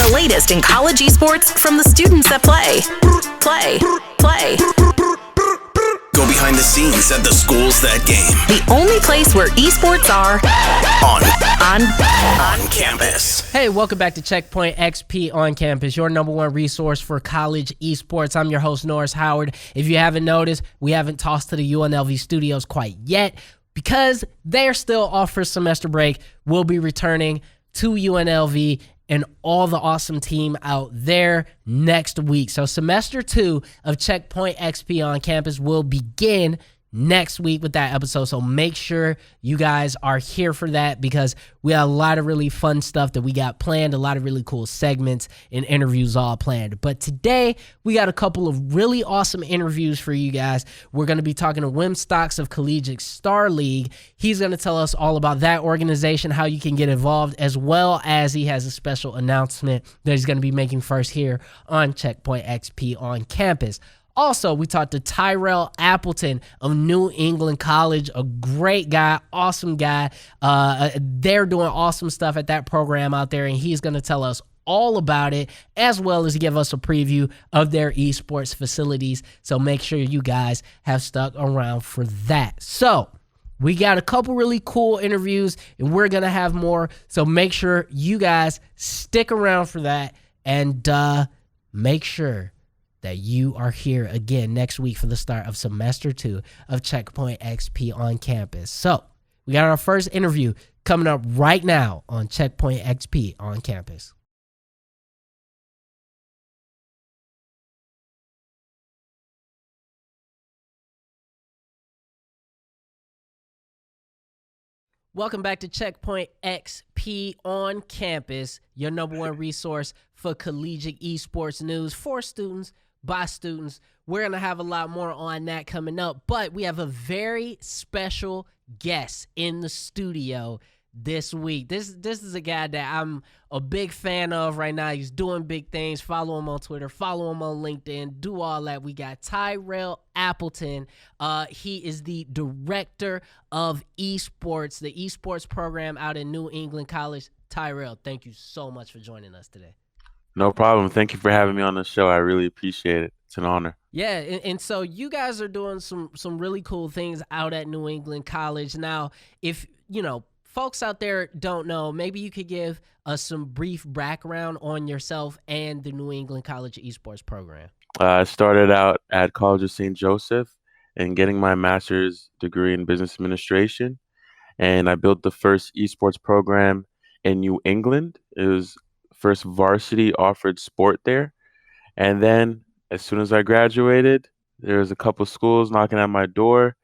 The latest in college esports from the students that play. Go behind the scenes at the schools that game. The only place where esports are on campus. Hey, welcome back to Checkpoint XP on campus, your number one resource for college esports. I'm your host, Norris Howard. If you haven't noticed, we haven't tossed to the UNLV studios quite yet because they're still off for semester break. We'll be returning to UNLV and all the awesome team out there next week. So semester 2 of Checkpoint XP on campus will begin next week with that episode. So make sure you guys are here for that because we have a lot of really fun stuff that we got planned, a lot of really cool segments and interviews all planned. But today we got a couple of really awesome interviews for you guys. We're going to be talking to Wim Stocks of Collegiate Star League. He's going to tell us all about that organization, how you can get involved, as well as he has a special announcement that he's going to be making first here on Checkpoint XP on campus. Also, we talked to Tyrelle Appleton of New England College, a great guy, awesome guy. They're doing awesome stuff at that program out there, and he's going to tell us all about it, as well as give us a preview of their esports facilities. So make sure you guys have stuck around for that. So we got a couple really cool interviews, and we're going to have more. So make sure you guys stick around for that, and make sure that you are here again next week for the start of semester 2 of Checkpoint XP on campus. So we got our first interview coming up right now on Checkpoint XP on campus. Welcome back to Checkpoint XP on campus, your number one resource for collegiate esports news for students, by students. We're going to have a lot more on that coming up, but we have a very special guest in the studio this week. This is a guy that I'm a big fan of right now. He's doing big things. Follow him on Twitter, follow him on LinkedIn, do all that. We got Tyrelle Appleton. He is the director of esports, the esports program out in New England College. Tyrelle, thank you so much for joining us today. No problem. Thank you for having me on the show. I really appreciate it. It's an honor. Yeah, and so you guys are doing some really cool things out at New England College. Now, if, folks out there don't know, maybe you could give us some brief background on yourself and the New England College esports program. I started out at College of St. Joseph and getting my master's degree in business administration. And I built the first esports program in New England. It was first varsity offered sport there. And then as soon as I graduated, there was a couple schools knocking at my door,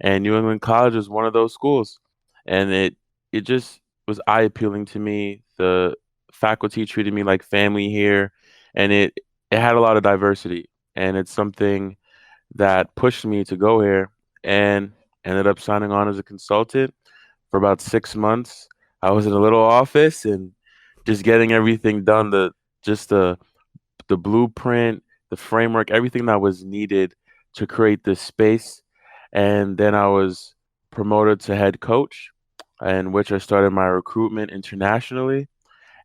and New England College was one of those schools. And it just was eye-appealing to me. The faculty treated me like family here, and it had a lot of diversity. And it's something that pushed me to go here, and ended up signing on as a consultant for about 6 months. I was in a little office and just getting everything done, the blueprint, the framework, everything that was needed to create this space. And then I was promoted to head coach, in which I started my recruitment internationally.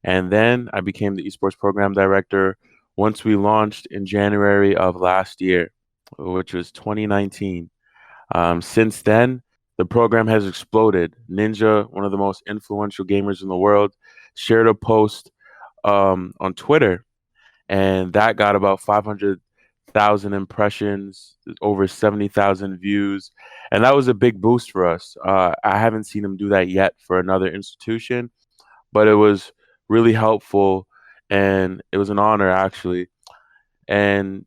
And then I became the esports program director once we launched in January of last year, which was 2019. Since then, the program has exploded. Ninja, one of the most influential gamers in the world, shared a post on Twitter, and that got about 500,000 impressions, over 70,000 views, and that was a big boost for us. I haven't seen them do that yet for another institution, but it was really helpful, and it was an honor, actually. And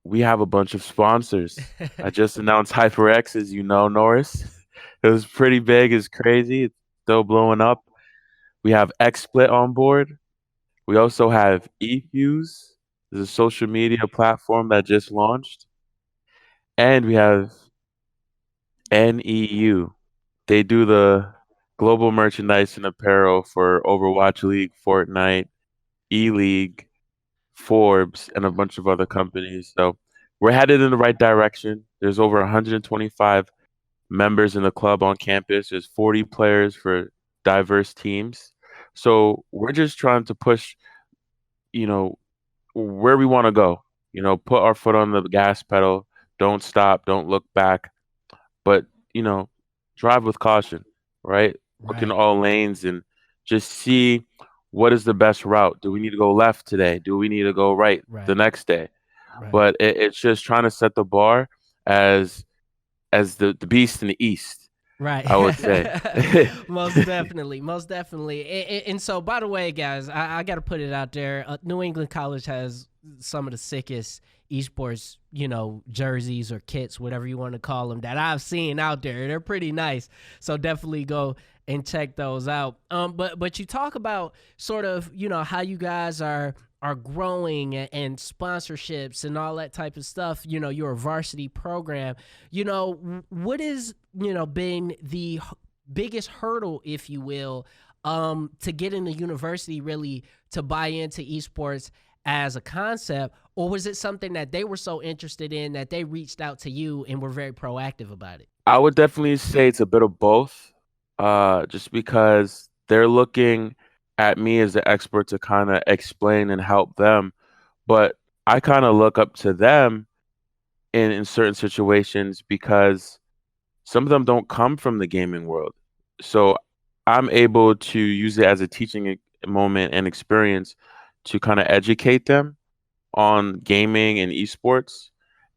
we have a bunch of sponsors. I just announced HyperX, as you know, Norris. It was pretty big. It's crazy. It's still blowing up. We have XSplit on board. We also have eFuse. There's a social media platform that just launched. And we have NEU. They do the global merchandise and apparel for Overwatch League, Fortnite, E-League, Forbes, and a bunch of other companies. So we're headed in the right direction. There's over 125 members in the club on campus. There's 40 players for diverse teams. So we're just trying to push you know, where we want to go. Put our foot on the gas pedal, don't stop, don't look back, but you know, drive with caution, right? Look in Right. all lanes and just see what is the best route. Do we need to go left today? Do we need to go right the Right. next day? Right. But it's just trying to set the bar as the beast in the east, Right. I would say. Most definitely. Most definitely. And so, by the way, guys, I got to put it out there. New England College has some of the sickest esports, jerseys or kits, whatever you want to call them, that I've seen out there. They're pretty nice. So definitely go and check those out. But you talk about sort of, how you guys are growing and sponsorships and all that type of stuff. You're a varsity program. What is, been the biggest hurdle, if you will, to get into university, really, to buy into esports as a concept? Or was it something that they were so interested in that they reached out to you and were very proactive about it? I would definitely say it's a bit of both, just because they're looking at me as the expert to kind of explain and help them. But I kind of look up to them in certain situations because some of them don't come from the gaming world. So I'm able to use it as a teaching moment and experience to kind of educate them on gaming and esports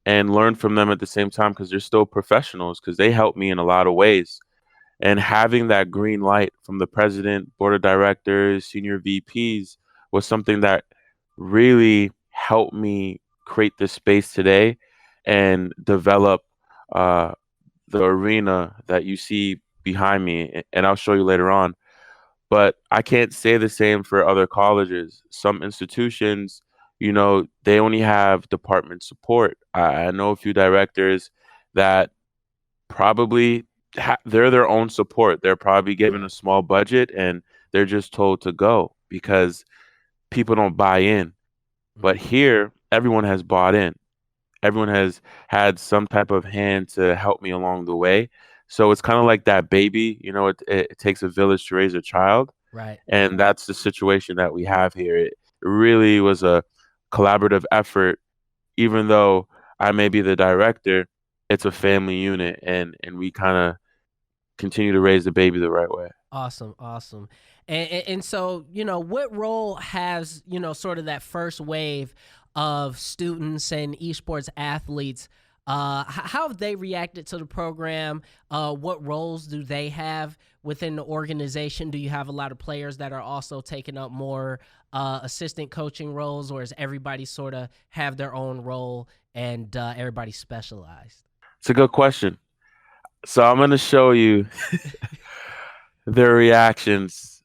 and learn from them at the same time because they're still professionals because they help me in a lot of ways. And having that green light from the president, board of directors, senior VPs was something that really helped me create this space today and develop uh, the arena that you see behind me. And I'll show you later on. But I can't say the same for other colleges. Some institutions, they only have department support. I know a few directors that probably they're their own support. They're probably given a small budget and they're just told to go because people don't buy in. But here, everyone has bought in. Everyone has had some type of hand to help me along the way. So it's kind of like that baby, it takes a village to raise a child. Right. And that's the situation that we have here. It really was a collaborative effort, even though I may be the director, it's a family unit and we kind of continue to raise the baby the right way. Awesome, awesome. And so, what role has, sort of that first wave of students and esports athletes, how have they reacted to the program? What roles do they have within the organization? Do you have a lot of players that are also taking up more assistant coaching roles, or is everybody sort of have their own role and everybody specialized? It's a good question. So I'm going to show you their reactions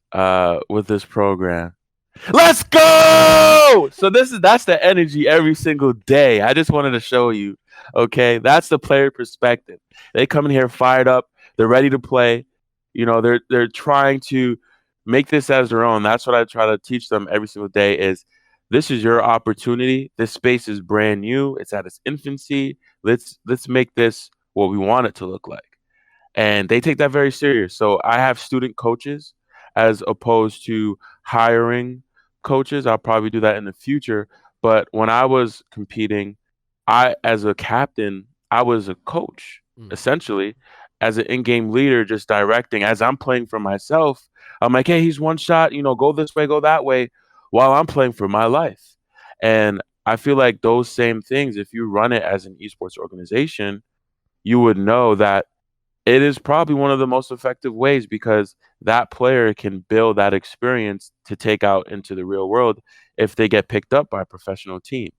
with this program. Let's go! So that's the energy every single day. I just wanted to show you. Okay, that's the player perspective. They come in here fired up. They're ready to play. They're trying to make this as their own. That's what I try to teach them every single day is this is your opportunity. This space is brand new. It's at its infancy. Let's make this what we want it to look like. And they take that very serious. So I have student coaches as opposed to hiring coaches. I'll probably do that in the future. But when I was competing, as a captain, I was a coach, essentially, as an in-game leader, just directing. As I'm playing for myself, I'm like, hey, he's one shot, go this way, go that way, while I'm playing for my life. And I feel like those same things, if you run it as an esports organization, you would know that it is probably one of the most effective ways because that player can build that experience to take out into the real world if they get picked up by a professional team.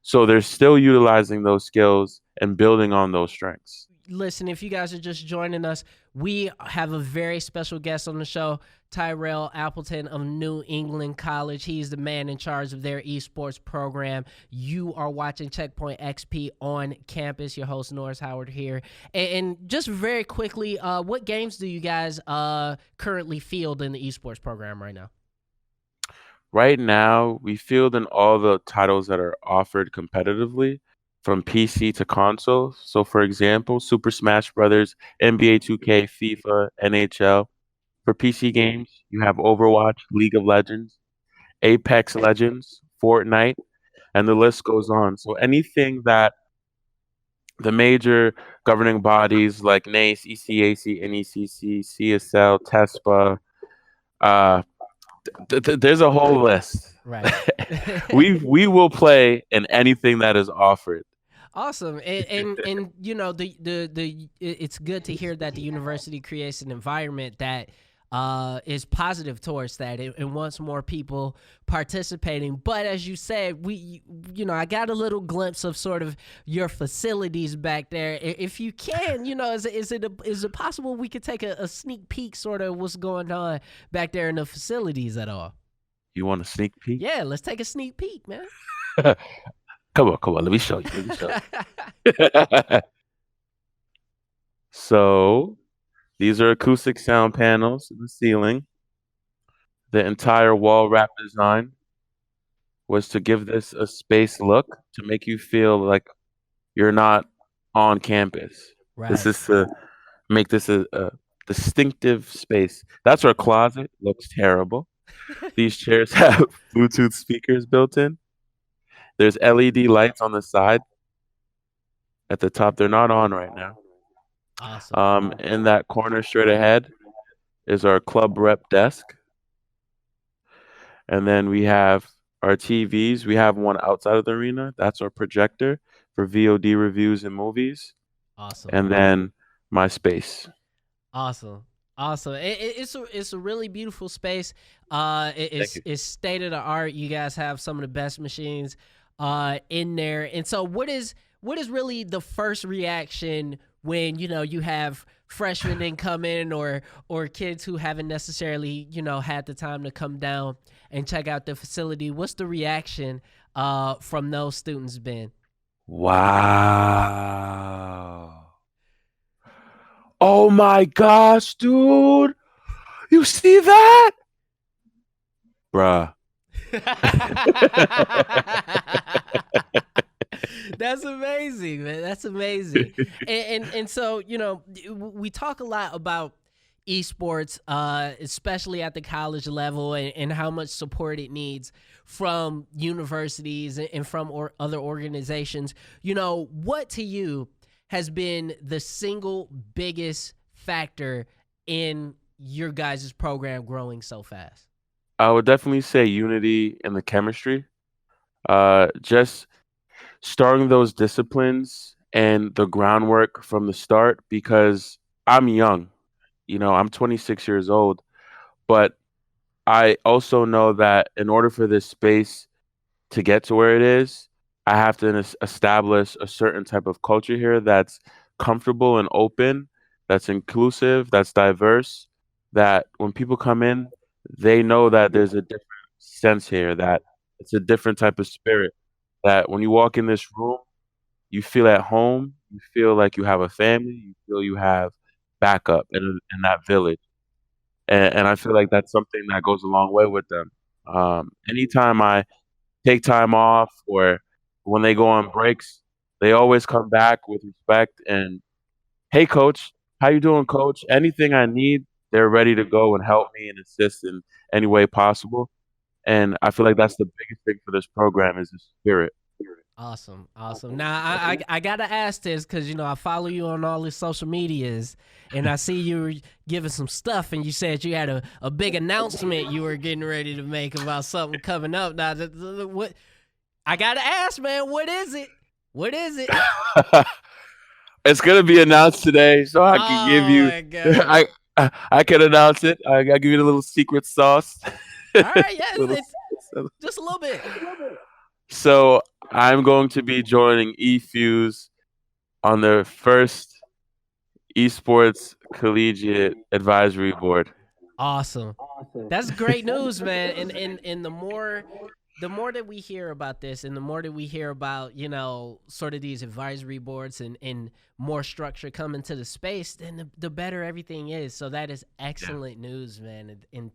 So they're still utilizing those skills and building on those strengths. Listen, if you guys are just joining us, we have a very special guest on the show, Tyrelle Appleton of New England College. He's the man in charge of their esports program. You are watching Checkpoint XP on campus. Your host, Norris Howard here. And just very quickly, what games do you guys currently field in the esports program right now? Right now, we field in all the titles that are offered competitively from PC to console. So, for example, Super Smash Brothers, NBA 2K, FIFA, NHL. For PC games, you have Overwatch, League of Legends. Apex Legends, Fortnite, and the list goes on. So anything that the major governing bodies like NACE, ECAC, NECC, CSL, TESPA, uh, there's a whole list. Right. We will play in anything that is offered. Awesome, and you know it's good to hear that the university creates an environment that is positive towards that and wants more people participating. But as you said, I got a little glimpse of sort of your facilities back there. If you can, is it possible we could take a sneak peek, sort of what's going on back there in the facilities at all? You want a sneak peek? Yeah, let's take a sneak peek, man. Come on. Let me show you. So these are acoustic sound panels in the ceiling. The entire wall wrap design was to give this a space look to make you feel like you're not on campus. This Right. is to make this a distinctive space. That's our closet. Looks terrible. These chairs have Bluetooth speakers built in. There's LED lights on the side. At the top, they're not on right now. Awesome. In that corner straight ahead is our club rep desk. And then we have our TVs. We have one outside of the arena. That's our projector for VOD reviews and movies. Awesome. And then my space. Awesome. Awesome. It's a really beautiful space. It's state of the art. You guys have some of the best machines in there. And so what is really the first reaction when you have freshmen then come in or kids who haven't necessarily had the time to come down and check out the facility? What's the reaction from those students been? Wow. Oh my gosh, dude. You see that? Bruh. That's amazing, man. That's amazing. And so, we talk a lot about esports, especially at the college level, and how much support it needs from universities and from other organizations. What to you has been the single biggest factor in your guys' program growing so fast? I would definitely say unity in the chemistry. Just starting those disciplines and the groundwork from the start, because I'm young. I'm 26 years old, but I also know that in order for this space to get to where it is, I have to establish a certain type of culture here that's comfortable and open, that's inclusive, that's diverse, that when people come in, they know that there's a different sense here, that it's a different type of spirit, that when you walk in this room, you feel at home, you feel like you have a family, you feel you have backup in that village. And I feel like that's something that goes a long way with them. Anytime I take time off or when they go on breaks, they always come back with respect and, hey, coach, how you doing, coach? Anything I need, they're ready to go and help me and assist in any way possible. And I feel like that's the biggest thing for this program is the spirit. Awesome. Now I gotta ask this because I follow you on all the social medias, and I see you were giving some stuff, and you said you had a big announcement you were getting ready to make about something coming up. Now, what I gotta ask, man, what is it? What is it? It's gonna be announced today, so I can give you. My God. I can announce it. I give you a little secret sauce. All right, yeah, Little- it's just a little bit. So I'm going to be joining eFuse on their first esports collegiate advisory board. Awesome. That's great news, man. And the more that we hear about this, and the more that we hear about sort of these advisory boards and more structure coming to the space, then the better everything is. So that is excellent news, man. And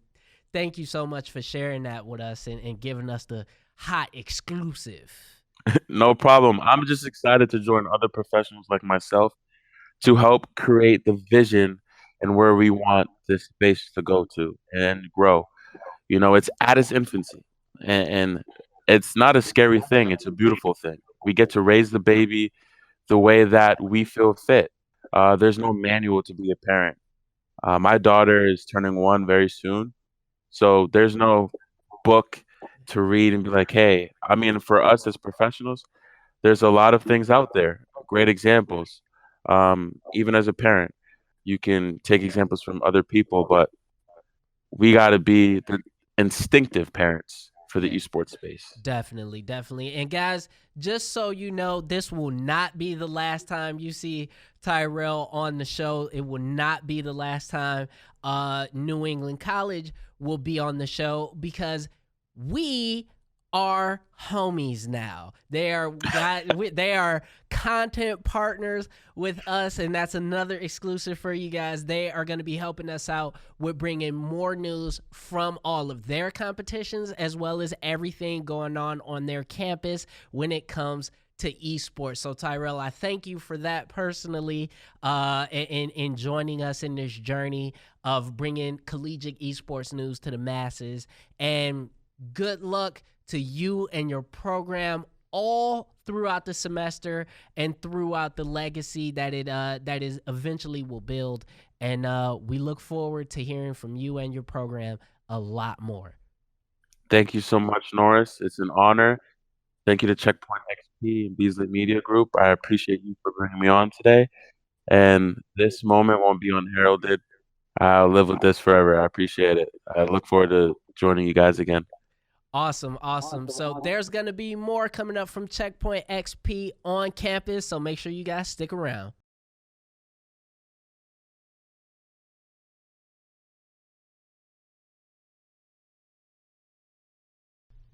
thank you so much for sharing that with us and giving us the hot exclusive. No problem. I'm just excited to join other professionals like myself to help create the vision and where we want this space to go to and grow. It's at its infancy. and it's not a scary thing. It's a beautiful thing. We get to raise the baby the way that we feel fit. There's no manual to be a parent. My daughter is turning 1 very soon, so there's no book to read and be like, hey, I mean, for us as professionals, there's a lot of things out there, great examples. Even as a parent, you can take examples from other people, but we got to be the instinctive parents for the esports space. Definitely, definitely. And guys, just so you know, this will not be the last time you see Tyrelle on the show. It will not be the last time New England College will be on the show, because we are homies now. They are content partners with us, and that's another exclusive for you guys. They are going to be helping us out with bringing more news from all of their competitions, as well as everything going on their campus when it comes to esports. So Tyrelle, I thank you for that personally, in joining us in this journey of bringing collegiate esports news to the masses. And good luck to you and your program all throughout the semester and throughout the legacy that that is eventually will build. And we look forward to hearing from you and your program a lot more. Thank you so much, Norris. It's an honor. Thank you to Checkpoint XP and Beasley Media Group. I appreciate you for bringing me on today. And this moment won't be unheralded. I'll live with this forever. I appreciate it. I look forward to joining you guys again. Awesome. So there's going to be more coming up from Checkpoint XP on campus, so make sure you guys stick around.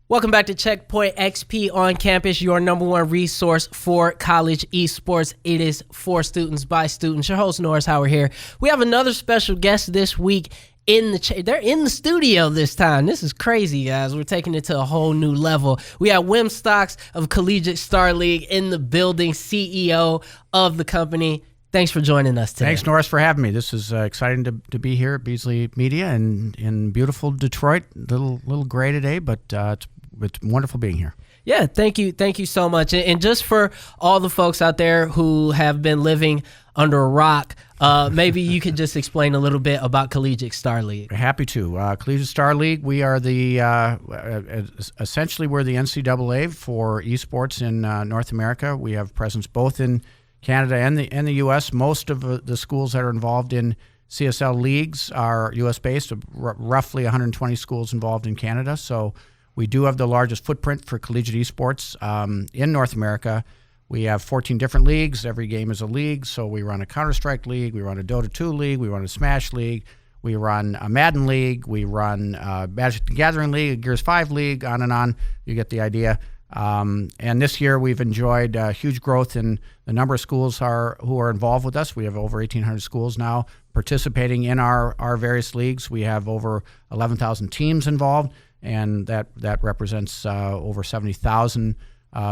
Welcome back to Checkpoint XP on campus, your number one resource for college esports. It is for students by students. Your host, Norris Howard here. We have another special guest this week. They're in the studio this time. This is crazy, guys. We're taking it to a whole new level. We have Wim Stocks of Collegiate Star League in the building, CEO of the company. Thanks for joining us today. Thanks, Norris, for having me. This is exciting to be here at Beasley Media and in beautiful Detroit. Little gray today, but it's wonderful being here. Yeah, thank you so much. And just for all the folks out there who have been living under a rock, maybe you could just explain a little bit about Collegiate Star League. Happy to. Collegiate Star League, we are essentially we're the NCAA for esports in North America. We have presence both in Canada and the U.S. Most of the schools that are involved in CSL leagues are U.S.-based, roughly 120 schools involved in Canada. So we do have the largest footprint for collegiate esports in North America. We have 14 different leagues. Every game is a league. So we run a Counter-Strike league. We run a Dota 2 league. We run a Smash league. We run a Madden league. We run a Magic the Gathering league, a Gears 5 league, on and on. You get the idea. And this year we've enjoyed huge growth in the number of schools who are involved with us. We have over 1,800 schools now participating in our various leagues. We have over 11,000 teams involved, and that represents over 70,000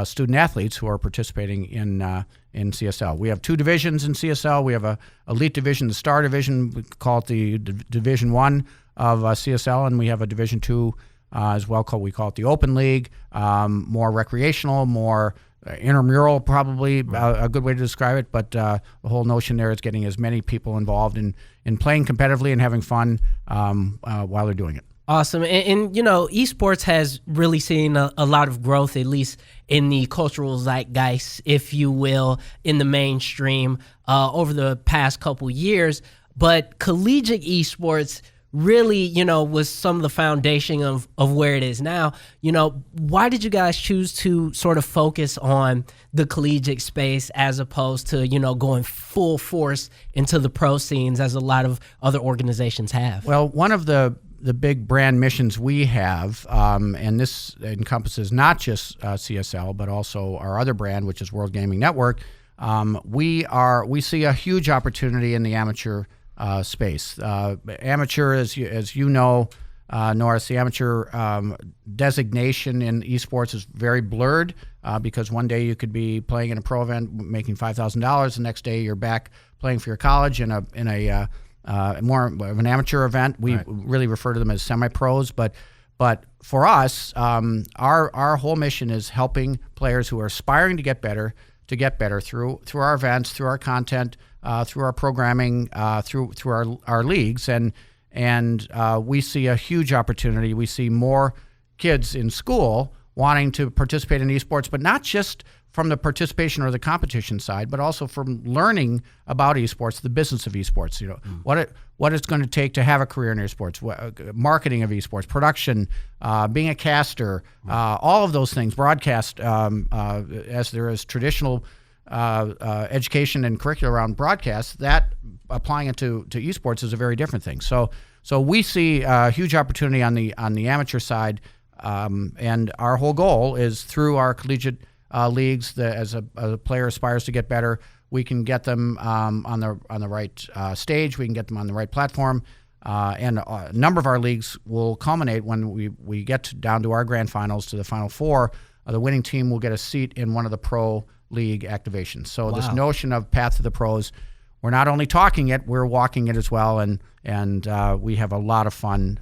student athletes who are participating in CSL. We have two divisions in CSL. We have a elite division, the Star division. We call it the Division 1 of CSL, and we have a Division 2 as well. We call it the Open League, more recreational, more intramural, probably a good way to describe it. But the whole notion there is getting as many people involved in playing competitively and having fun while they're doing it. Awesome. And you know, esports has really seen a lot of growth, at least in the cultural zeitgeist, if you will, in the mainstream over the past couple years. But collegiate esports really, you know, was some of the foundation of where it is now. You know, why did you guys choose to sort of focus on the collegiate space as opposed to, you know, going full force into the pro scenes as a lot of other organizations have? Well, one of the big brand missions we have, and this encompasses not just CSL, but also our other brand, which is World Gaming Network. We see a huge opportunity in the amateur space. Amateur, as you know, Norris, the amateur designation in esports is very blurred because one day you could be playing in a pro event making $5,000. The next day you're back playing for your college in a more of an amateur event. We really refer to them as semi-pros, but But for us, our whole mission is helping players who are aspiring to get better through our events, through our content, through our programming, through our leagues, and we see a huge opportunity. We see more kids in school wanting to participate in esports, but not just from the participation or the competition side, but also from learning about esports, the business of esports. What it's going to take to have a career in esports, marketing of esports, production, being a caster, all of those things, broadcast, as there is traditional education and curriculum around broadcast, that applying it to esports is a very different thing. So we see a huge opportunity on the amateur side, and our whole goal is through our collegiate leagues, as a player aspires to get better, we can get them on the right stage, we can get them on the right platform, and a number of our leagues will culminate when we get down to our grand finals, to the Final Four. The winning team will get a seat in one of the pro league activations. So This notion of path to the pros, we're not only talking it, we're walking it as well, and we have a lot of fun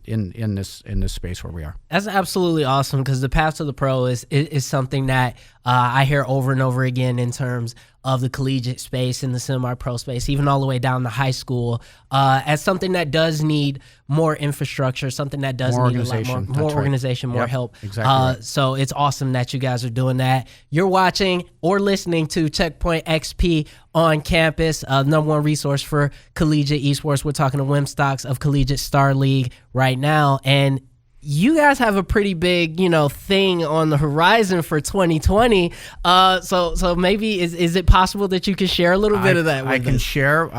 in this space where we are. That's absolutely awesome, because the path to the pro is something that I hear over and over again in terms of the collegiate space and the semi-pro space, even all the way down to high school, as something that does need more infrastructure, something that does need a lot more organization, more help. Exactly right. So it's awesome that you guys are doing that. You're watching or listening to Checkpoint XP on campus, number one resource for collegiate esports. We're talking to Wim Stocks of Collegiate Star League right now, and you guys have a pretty big, thing on the horizon for 2020. So maybe is it possible that you can share a little bit of that with us? I can share.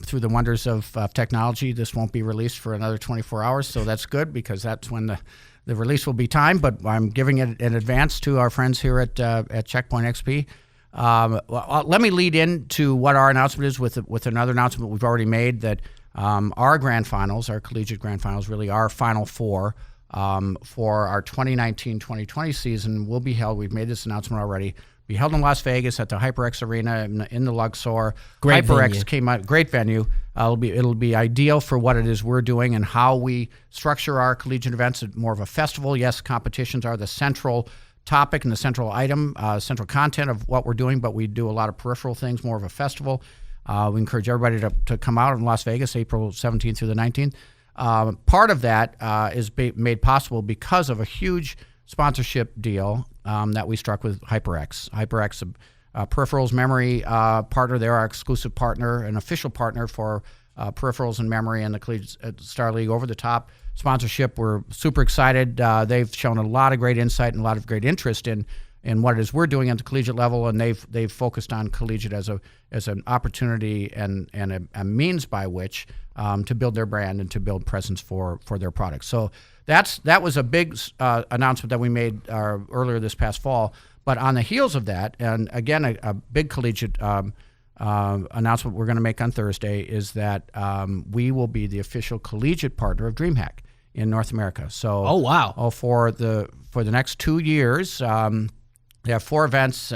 Through the wonders of technology, this won't be released for another 24 hours, so that's good, because that's when the release will be timed. But I'm giving it in advance to our friends here at Checkpoint XP. Let me lead into what our announcement is with another announcement we've already made, that our grand finals, our collegiate grand finals, really our Final Four for our 2019-2020 season will be held. We've made this announcement already. Be held in Las Vegas at the HyperX Arena in the Luxor. Great HyperX venue. came out, great venue. It'll be ideal for what it is we're doing and how we structure our collegiate events. More of a festival. Yes, competitions are the central topic and the central item, central content of what we're doing, but we do a lot of peripheral things, more of a festival. We encourage everybody to come out in Las Vegas, April 17th through the 19th. Part of that is made possible because of a huge sponsorship deal that we struck with HyperX. HyperX, peripherals memory partner. They're our exclusive partner, an official partner for peripherals and memory and the Collegiate Star League over-the-top sponsorship. We're super excited. They've shown a lot of great insight and a lot of great interest in what it is we're doing at the collegiate level, and they've focused on collegiate as an opportunity and a means by which to build their brand and to build presence for their products. So that was a big announcement that we made earlier this past fall. But on the heels of that, and again a big collegiate announcement we're going to make on Thursday is that we will be the official collegiate partner of DreamHack in North America. So for the next 2 years. They have 4 events,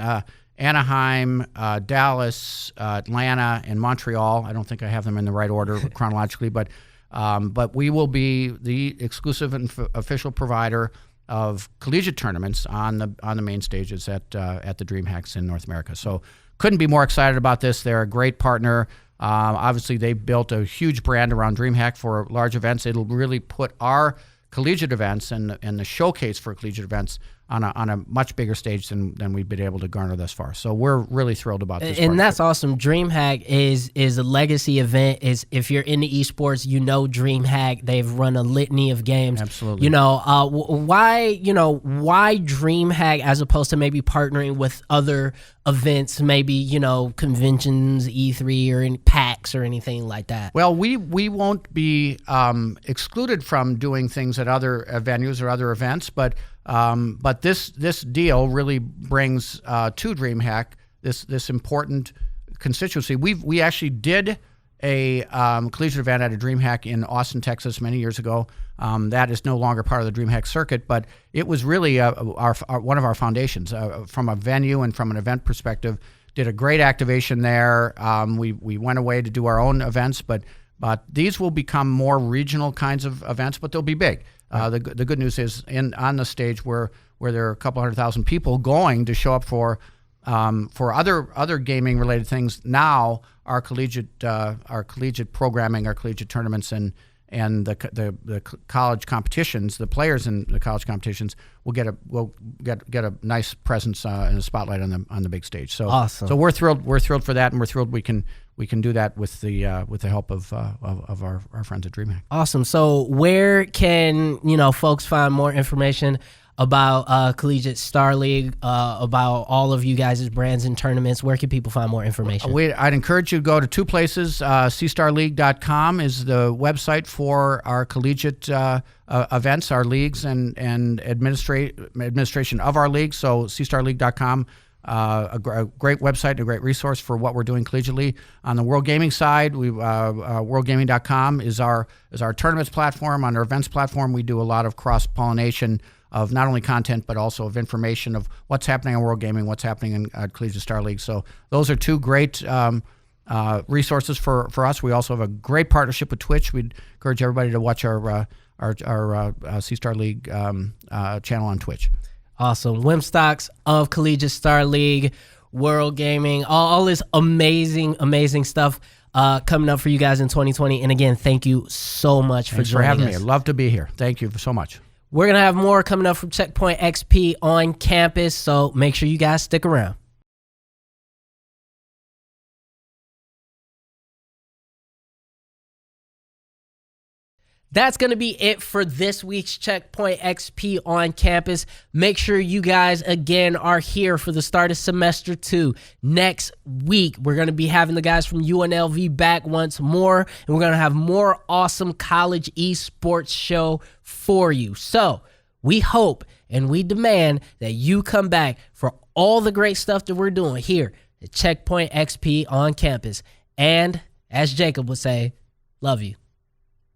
Anaheim, Dallas, Atlanta, and Montreal. I don't think I have them in the right order chronologically, but we will be the exclusive and official provider of collegiate tournaments on the main stages at the DreamHacks in North America. So couldn't be more excited about this. They're a great partner. Obviously, they built a huge brand around DreamHack for large events. It'll really put our collegiate events and the showcase for collegiate events on a much bigger stage than we've been able to garner thus far. So we're really thrilled about this. And that's awesome. DreamHack is a legacy event. Is if you're into esports, DreamHack. They've run a litany of games. Absolutely. Why DreamHack as opposed to maybe partnering with other events, maybe conventions, E3 or any PAX or anything like that? Well, we won't be excluded from doing things at other venues or other events, but this deal really brings to DreamHack this important constituency. We actually did a collegiate event at a DreamHack in Austin, Texas, many years ago. That is no longer part of the DreamHack circuit, but it was really one of our foundations from a venue and from an event perspective. Did a great activation there. We went away to do our own events, but these will become more regional kinds of events, but they'll be big. The good news is on the stage where there are a couple 100,000 people going to show up for other gaming related things. Now our collegiate programming, our collegiate tournaments, and the college competitions, the players in the college competitions will get a nice presence and a spotlight on the big stage. So awesome. So we're thrilled for that, and we're thrilled we can do that with the help of our friends at DreamHack. Awesome. So where can folks find more information about Collegiate Star League, about all of you guys' brands and tournaments? Where can people find more information? I'd encourage you to go to two places. cstarleague.com is the website for our collegiate events, our leagues, and administration of our leagues. So cstarleague.com, a great website and a great resource for what we're doing collegiately. On the World Gaming side, worldgaming.com is our tournaments platform. On our events platform, we do a lot of cross-pollination of not only content, but also of information of what's happening on World Gaming, what's happening in Collegiate Star League. So those are two great resources for us. We also have a great partnership with Twitch. We'd encourage everybody to watch our C-Star League channel on Twitch. Awesome. Wim Stocks of Collegiate Star League, World Gaming, all this amazing stuff coming up for you guys in 2020. And again, thank you so much for joining having us. me. I'd love to be here. Thank you so much. We're going to have more coming up from Checkpoint XP on campus, so make sure you guys stick around. That's going to be it for this week's Checkpoint XP on campus. Make sure you guys, again, are here for the start of semester 2. Next week, we're going to be having the guys from UNLV back once more, and we're going to have more awesome college esports show for you. So we hope and we demand that you come back for all the great stuff that we're doing here at Checkpoint XP on campus. And as Jacob would say, love you.